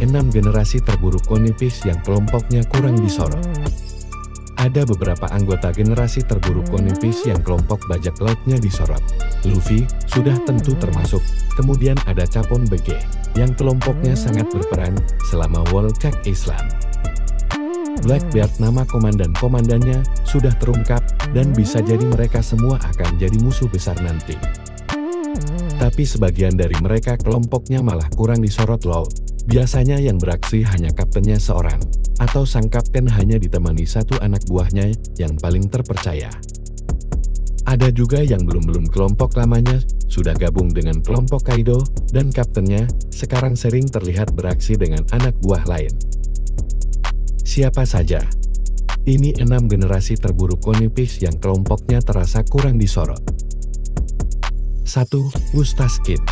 6 generasi terburuk One Piece yang kelompoknya kurang disorot. Ada beberapa anggota generasi terburuk One Piece yang kelompok bajak lautnya disorot. Luffy sudah tentu termasuk, kemudian ada Capone BG, yang kelompoknya sangat berperan selama World Cake Island. Blackbeard nama komandan-komandannya sudah terungkap, dan bisa jadi mereka semua akan jadi musuh besar nanti. Tapi sebagian dari mereka kelompoknya malah kurang disorot loh. Biasanya yang beraksi hanya kaptennya seorang, atau sang kapten hanya ditemani satu anak buahnya yang paling terpercaya. Ada juga yang belum kelompok lamanya sudah gabung dengan kelompok Kaido, dan kaptennya sekarang sering terlihat beraksi dengan anak buah lain. Siapa saja? Ini 6 generasi terburuk One Piece yang kelompoknya terasa kurang disorot. 1. Eustace Kid.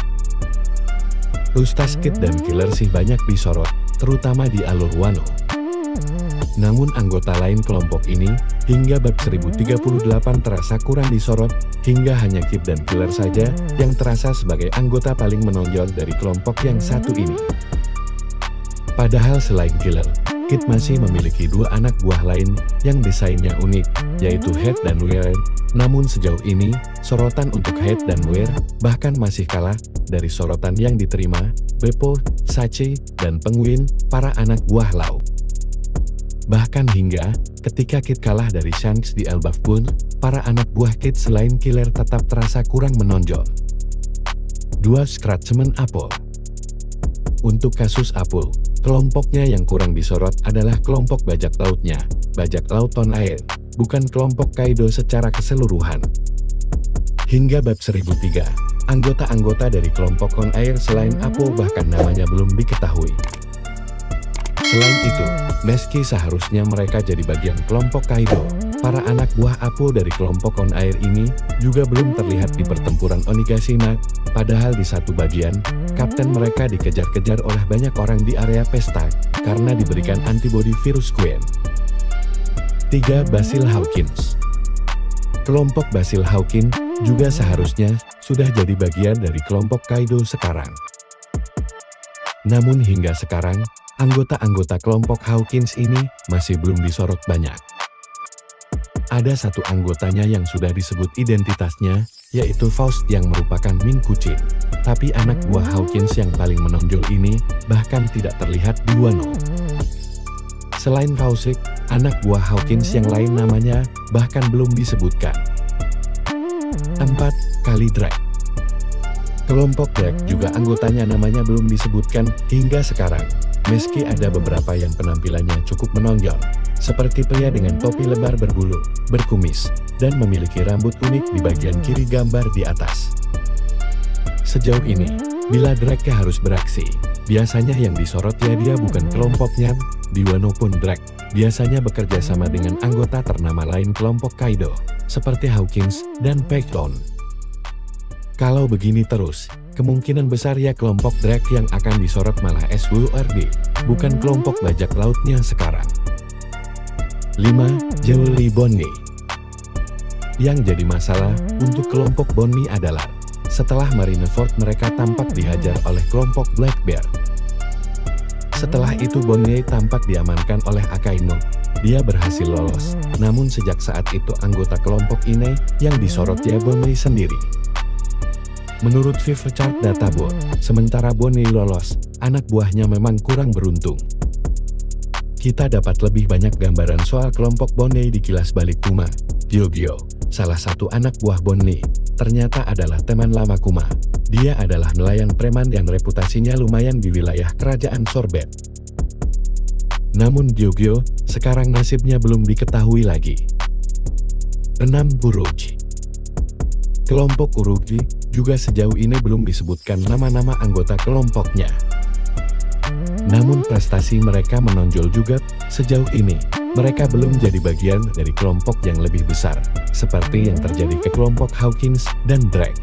Eustace Kid dan Killer sih banyak disorot, terutama di alur Wano. Namun anggota lain kelompok ini, hingga bab 1038 terasa kurang disorot, hingga hanya Kid dan Killer saja yang terasa sebagai anggota paling menonjol dari kelompok yang satu ini. Padahal selain Killer, Kid masih memiliki 2 anak buah lain yang desainnya unik, yaitu Head dan Weir. Namun sejauh ini, sorotan untuk Head dan Weir bahkan masih kalah dari sorotan yang diterima Beppo, Sachi, dan Penguin, para anak buah laut. Bahkan hingga ketika Kid kalah dari Shanks di Elbaf pun, para anak buah Kid selain Killer tetap terasa kurang menonjol. 2. Scratchman Apple. Untuk kasus Apple, kelompoknya yang kurang disorot adalah kelompok bajak lautnya, bajak laut Ton Air, bukan kelompok Kaido secara keseluruhan. Hingga bab 1003, anggota-anggota dari kelompok Ton Air selain Apple bahkan namanya belum diketahui. Selain itu, meski seharusnya mereka jadi bagian kelompok Kaido, para anak buah Apple dari kelompok Ton Air ini juga belum terlihat di pertempuran Onigashima, padahal di satu bagian, kapten mereka dikejar-kejar oleh banyak orang di area pesta, karena diberikan antibodi virus Queen. 3. Basil Hawkins. Kelompok Basil Hawkins juga seharusnya sudah jadi bagian dari kelompok Kaido sekarang. Namun hingga sekarang, anggota-anggota kelompok Hawkins ini masih belum disorot banyak. Ada satu anggotanya yang sudah disebut identitasnya, yaitu Faust yang merupakan Ming Kucing. Tapi anak buah Hawkins yang paling menonjol ini bahkan tidak terlihat di Wano. Selain Faust, anak buah Hawkins yang lain namanya bahkan belum disebutkan. 4. Kali Drake. Kelompok Drake juga anggotanya namanya belum disebutkan hingga sekarang, meski ada beberapa yang penampilannya cukup menonjol, seperti pria dengan topi lebar berbulu, berkumis, dan memiliki rambut unik di bagian kiri gambar di atas. Sejauh ini, bila Drake harus beraksi, biasanya yang disorot ya dia bukan kelompoknya. Di Wano pun Drake biasanya bekerja sama dengan anggota ternama lain kelompok Kaido, seperti Hawkins dan Pacton. Kalau begini terus, kemungkinan besar ya kelompok Drake yang akan disorot malah SWRD, bukan kelompok bajak lautnya sekarang. 5. Jewelry Bonnie. Yang jadi masalah untuk kelompok Bonnie adalah setelah Marineford mereka tampak dihajar oleh kelompok Blackbeard. Setelah itu Bonnie tampak diamankan oleh Akainu. Dia berhasil lolos, namun sejak saat itu anggota kelompok ini yang disorot ya Bonnie sendiri. Menurut Viver Chart Databot, sementara Bonnie lolos, anak buahnya memang kurang beruntung. Kita dapat lebih banyak gambaran soal kelompok Bonnie di kilas balik Kuma. Gyogyo, salah satu anak buah Bonnie, ternyata adalah teman lama Kuma. Dia adalah nelayan preman yang reputasinya lumayan di wilayah kerajaan Sorbet. Namun Gyogyo, sekarang nasibnya belum diketahui lagi. 6. Uroji. Kelompok Uroji juga sejauh ini belum disebutkan nama-nama anggota kelompoknya. Namun prestasi mereka menonjol juga. Sejauh ini, mereka belum jadi bagian dari kelompok yang lebih besar, seperti yang terjadi ke kelompok Hawkins dan Drake.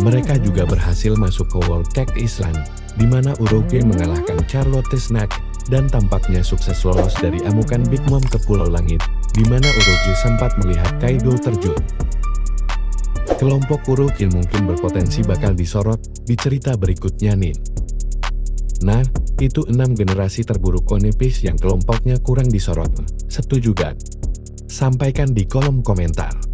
Mereka juga berhasil masuk ke World Cake Island, di mana Uroge mengalahkan Charlotte Snack, dan tampaknya sukses lolos dari amukan Big Mom ke Pulau Langit, di mana Uroge sempat melihat Kaido terjun. Kelompok Uroge mungkin berpotensi bakal disorot di cerita berikutnya nih. Nah, Itu 6 generasi terburuk One Piece yang kelompoknya kurang disorot. Setuju gak? Sampaikan di kolom komentar.